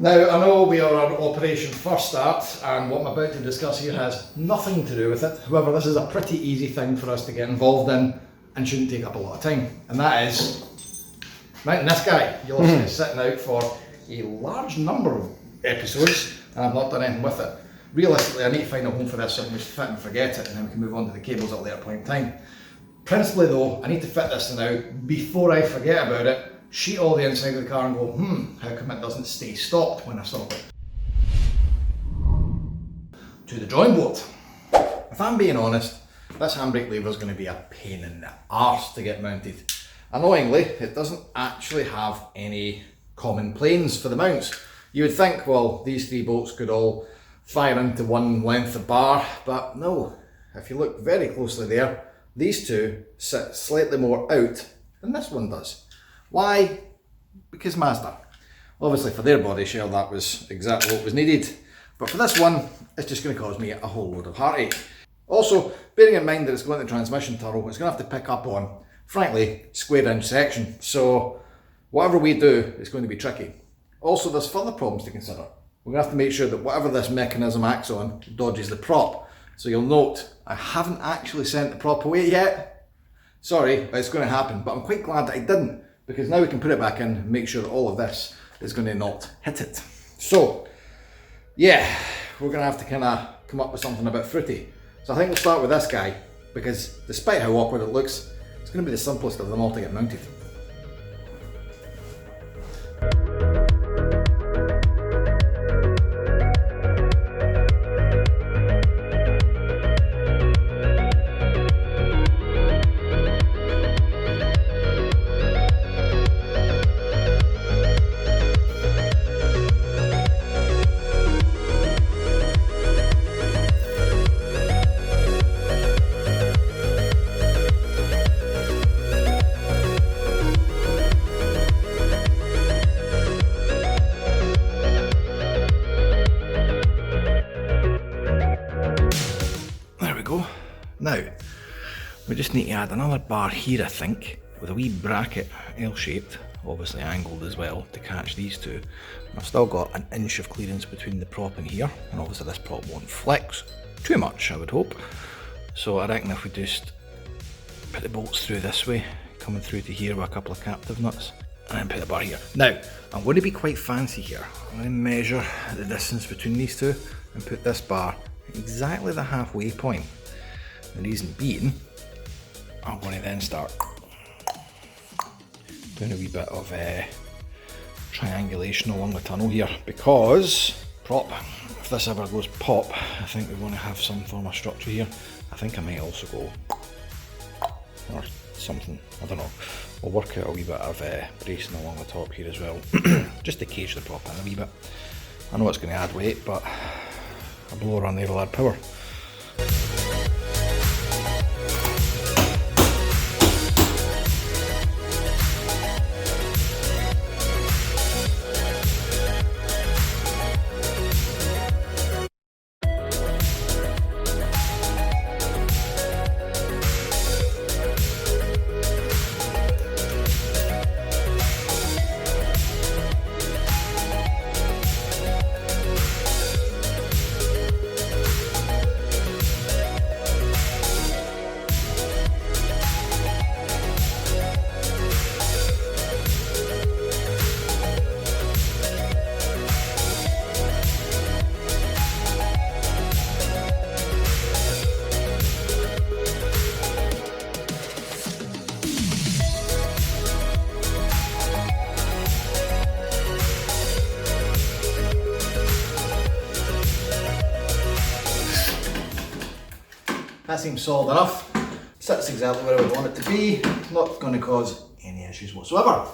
Now, I know we are on Operation First Start, and what I'm about to discuss here has nothing to do with it. However, this is a pretty easy thing for us to get involved in and shouldn't take up a lot of time. And that is mounting this guy. You'll see it sitting out for a large number of episodes, and I've not done anything with it. Realistically, I need to find a home for this so I can just fit and forget it, and then we can move on to the cables at a later point in time. Principally though, I need to fit this thing out before I forget about it, sheet all the inside of the car and go, how come it doesn't stay stopped when I stop it? To the drawing board. If I'm being honest, this handbrake lever is going to be a pain in the arse to get mounted. Annoyingly, it doesn't actually have any common planes for the mounts. You would think, well, these three bolts could all fire into one length of bar, but no. If you look very closely there, these two sit slightly more out than this one does. Why? Because Mazda. Obviously for their body shell that was exactly what was needed, but for this one it's just going to cause me a whole load of heartache. Also, bearing in mind that it's going to the transmission turbo, it's going to have to pick up on, frankly, square inch section, so whatever we do is going to be tricky. Also, there's further problems to consider. We're going to have to make sure that whatever this mechanism acts on dodges the prop. So you'll note I haven't actually sent the prop away yet. Sorry, but it's going to happen, but I'm quite glad that I didn't, because now we can put it back in and make sure that all of this is going to not hit it. So yeah, we're going to have to kind of come up with something a bit fruity. So I think we'll start with this guy, because despite how awkward it looks, it's going to be the simplest of them all to get mounted. Now, we just need to add another bar here, I think, with a wee bracket, L-shaped, obviously angled as well, to catch these two. I've still got an inch of clearance between the prop and here, and obviously this prop won't flex too much, I would hope. So I reckon if we just put the bolts through this way, coming through to here with a couple of captive nuts, and then put the bar here. Now, I'm going to be quite fancy here. I'm going to measure the distance between these two and put this bar at exactly the halfway point. The reason being, I'm going to then start doing a wee bit of triangulation along the tunnel here, because prop, if this ever goes pop, I think we want to have some form of structure here. I think I might also go or something, I don't know. We'll work out a wee bit of bracing along the top here as well, just to cage the prop in a wee bit. I know it's going to add weight, but a blower on there will add power. That seems solid enough. Sits exactly where I would want it to be. Not going to cause any issues whatsoever.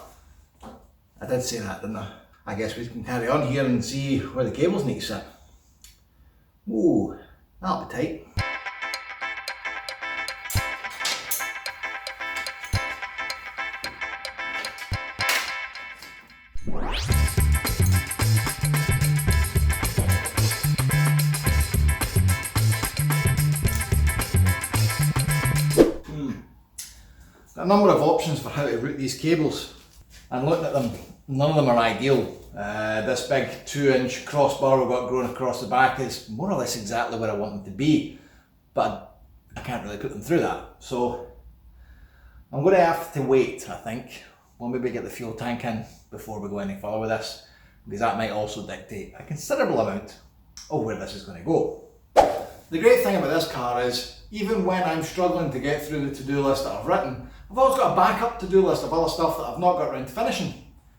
I did say that, didn't I? I guess we can carry on here and see where the cables need to sit. Ooh, that'll be tight. A number of options for how to route these cables, and looking at them none of them are ideal. This big 2-inch crossbar we've got growing across the back is more or less exactly where I want them to be, but I can't really put them through that. So I'm going to have to wait, I think. We'll maybe get the fuel tank in before we go any further with this, because that might also dictate a considerable amount of where this is going to go. The great thing about this car is, even when I'm struggling to get through the to-do list that I've written, I've always got a backup to-do list of other stuff that I've not got around to finishing.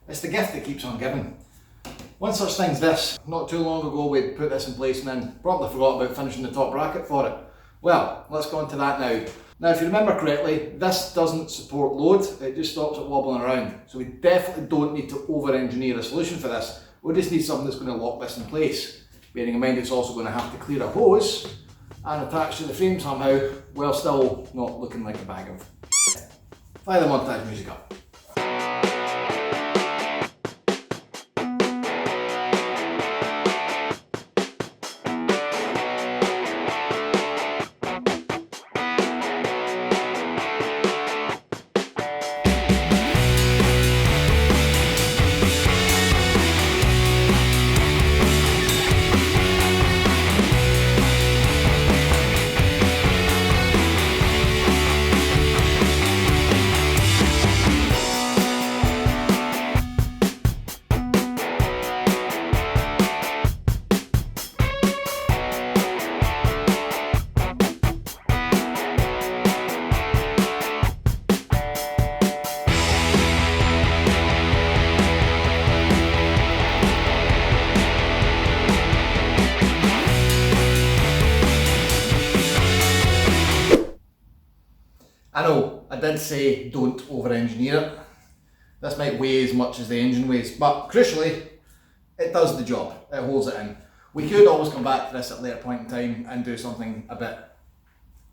It's the gift that keeps on giving. One such thing's this. Not too long ago we put this in place and then probably forgot about finishing the top bracket for it. Well, let's go on to that now. Now, if you remember correctly, this doesn't support load, it just stops it wobbling around. So we definitely don't need to over-engineer a solution for this. We just need something that's going to lock this in place. Bearing in mind it's also going to have to clear a hose and attach to the frame somehow, while still not looking like a bag of. Fire the montage music up. I know, I did say don't over-engineer it. This might weigh as much as the engine weighs, but crucially, it does the job. It holds it in. We could always come back to this at a later point in time and do something a bit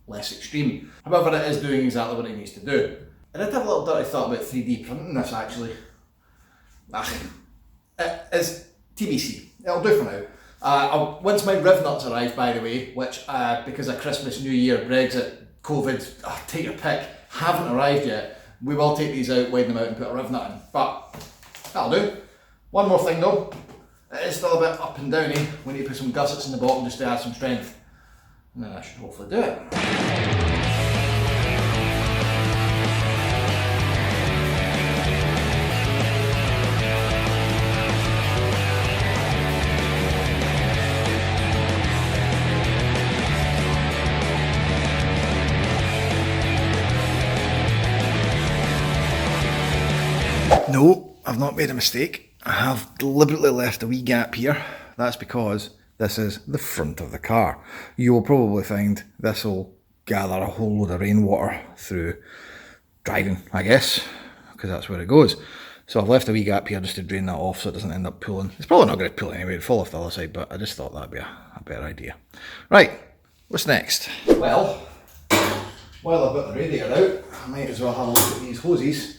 less extreme. However, it is doing exactly what it needs to do. I did have a little dirty thought about 3D printing this actually. It is TBC. It'll do for now. Once my riv nuts arrive, by the way, which because of Christmas, New Year, Brexit, COVID, take your pick, haven't arrived yet, we will take these out, widen them out and put a riv nut in. But that'll do. One more thing though, it is still a bit up and downy. We need to put some gussets in the bottom just to add some strength. And then that should hopefully do it. No, I've not made a mistake. I have deliberately left a wee gap here. That's because this is the front of the car. You will probably find this will gather a whole load of rainwater through driving, I guess, because that's where it goes. So I've left a wee gap here just to drain that off so it doesn't end up pulling. It's probably not going to pull anyway, it'll fall off the other side, but I just thought that'd be a better idea. Right, what's next? Well, while I've got the radiator out, I might as well have a look at these hoses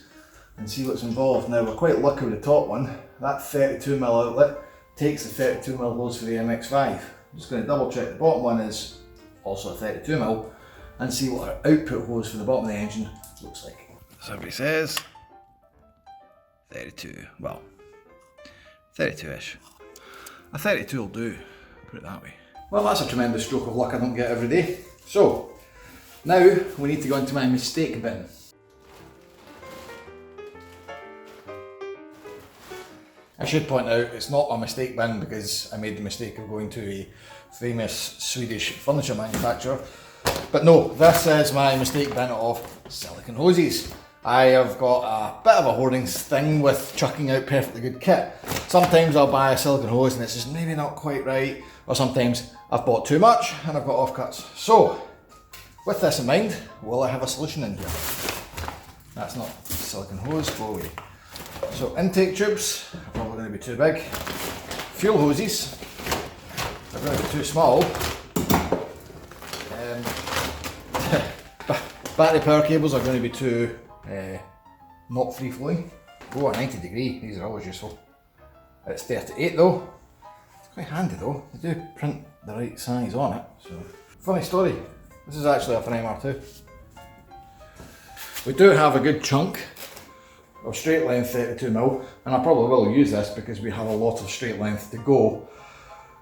and see what's involved. Now we're quite lucky with the top one. That 32mm outlet takes the 32mm hose for the MX-5. I'm just going to double check the bottom one is also a 32mm and see what our output hose for the bottom of the engine looks like. So everybody says 32, well 32ish. A 32 will do, put it that way. Well, that's a tremendous stroke of luck I don't get every day. So now we need to go into my mistake bin. I should point out it's not a mistake bin because I made the mistake of going to a famous Swedish furniture manufacturer. But no, this is my mistake bin of silicone hoses. I have got a bit of a hoarding thing with chucking out perfectly good kit. Sometimes I'll buy a silicone hose and it's just maybe not quite right, or sometimes I've bought too much and I've got offcuts. So, with this in mind, will I have a solution in here? That's not silicone hose, go away. So intake tubes are probably going to be too big. Fuel hoses are going to be too small. Battery power cables are going to be too not free flowing. Oh, a 90 degree, these are always useful. It's 38 though. It's quite handy though, they do print the right size on it. So, funny story, this is actually a frame R2. We do have a good chunk of straight length 32mm, and I probably will use this because we have a lot of straight length to go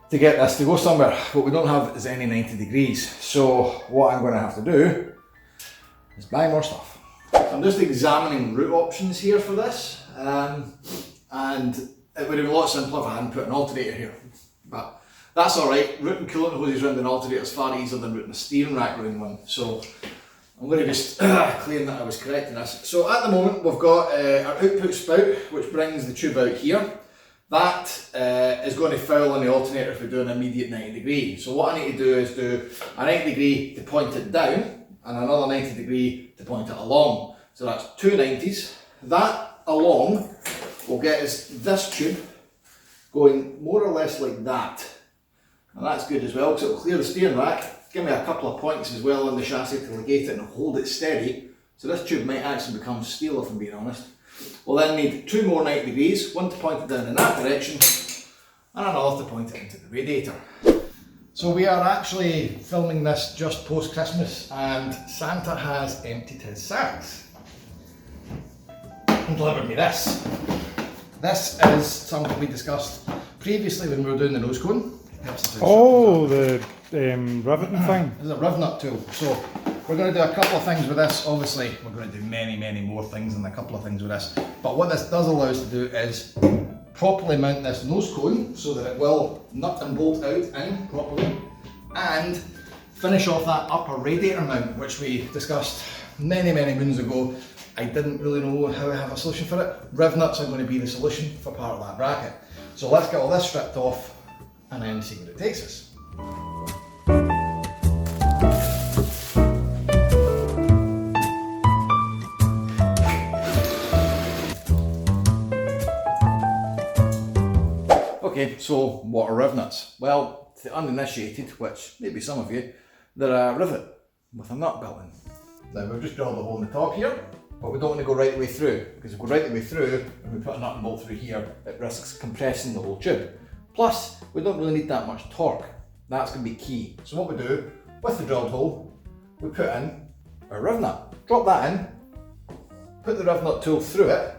to get this to go somewhere. What we don't have is any 90 degrees. So what I'm going to have to do is buy more stuff. I'm just examining route options here for this, and it would have been a lot simpler if I hadn't put an alternator here. But that's alright, routing coolant hoses around an alternator is far easier than routing a steering rack around one. So I'm going to just claim that I was correct in this. So at the moment we've got our output spout, which brings the tube out here. That is going to foul on the alternator if we do an immediate 90 degree. So what I need to do is do a 90 degree to point it down and another 90 degree to point it along. So that's two 90s. That along will get us this tube going more or less like that. And that's good as well because it will clear the steering rack, give me a couple of points as well on the chassis to ligate it and hold it steady. So this tube might actually become steel if I'm being honest. We'll then need two more 90 degrees, one to point it down in that direction and another to point it into the radiator. So we are actually filming this just post Christmas and Santa has emptied his sacks and delivered me this. This is something we discussed previously when we were doing the nose cone. Oh, the riveting thing. This is a riv nut tool. So we're going to do a couple of things with this. Obviously, we're going to do many more things and a couple of things with this. But what this does allow us to do is properly mount this nose cone so that it will nut and bolt out in properly, and finish off that upper radiator mount, which we discussed many moons ago. I didn't really know how to have a solution for it. Riv nuts are going to be the solution for part of that bracket. So let's get all this stripped off and then see where it takes us. Okay, so what are riv nuts? Well, to the uninitiated, which maybe some of you, they're a rivet with a nut built in. Now we've just drilled a hole in the top here, but we don't want to go right the way through, because if we go right the way through and we put a nut and bolt through here, it risks compressing the whole tube. Plus, we don't really need that much torque. That's going to be key. So what we do, with the drilled hole, we put in our riv nut. Drop that in, put the riv nut tool through it,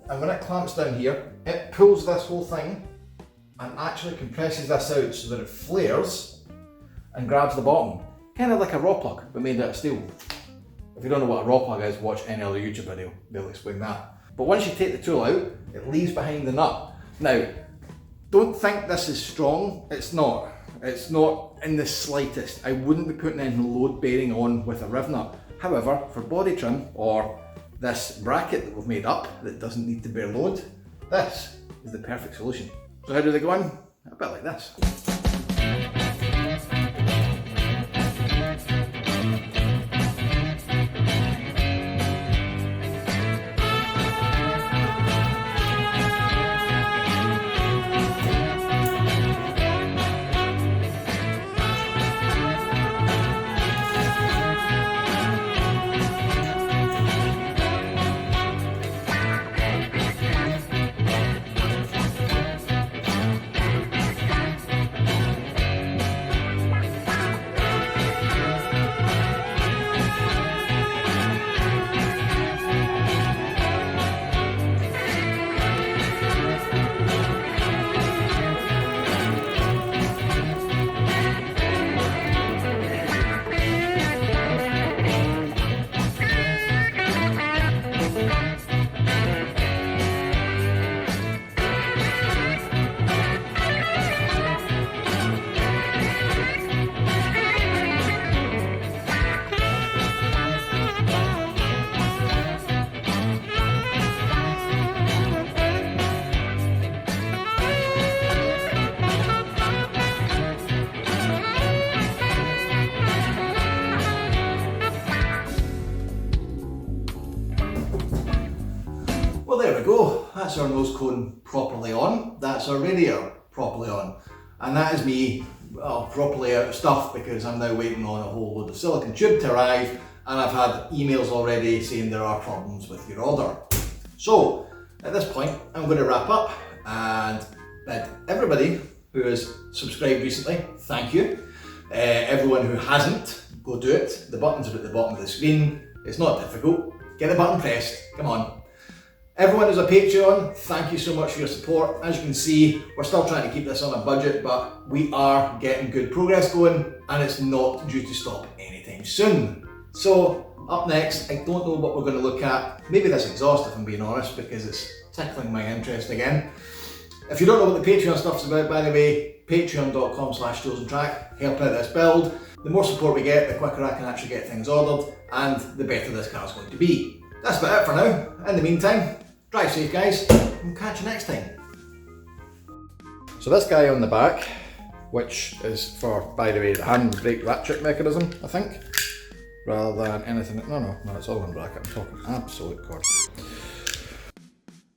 and when it clamps down here, it pulls this whole thing and actually compresses this out so that it flares and grabs the bottom. Kind of like a raw plug, but made out of steel. If you don't know what a raw plug is, watch any other YouTube video, they'll explain that. But once you take the tool out, it leaves behind the nut. Now, don't think this is strong, it's not. It's not in the slightest. I wouldn't be putting any load bearing on with a riv nut. However, for body trim or this bracket that we've made up that doesn't need to bear load, this is the perfect solution. So how do they go in? A bit like this. Well, there we go. That's our nose cone properly on. That's our radiator properly on. And that is me properly out of stuff because I'm now waiting on a whole load of silicone tube to arrive, and I've had emails already saying there are problems with your order. So at this point, I'm going to wrap up and bid everybody who has subscribed recently, thank you. Everyone who hasn't, go do it. The buttons are at the bottom of the screen. It's not difficult. Get the button pressed, come on. Everyone who's a Patreon, thank you so much for your support. As you can see, we're still trying to keep this on a budget, but we are getting good progress going, and it's not due to stop anytime soon. So up next, I don't know what we're going to look at. Maybe this exhaust, if I'm being honest, because it's tickling my interest again. If you don't know what the Patreon stuff's about, by the way, patreon.com/chosentrack, help out this build. The more support we get, the quicker I can actually get things ordered, and the better this car's going to be. That's about it for now. In the meantime, drive safe, guys, and catch you next time. So this guy on the back, which is for, by the way, the handbrake ratchet mechanism, I think, rather than anything. No, it's all on bracket. I'm talking absolute cord.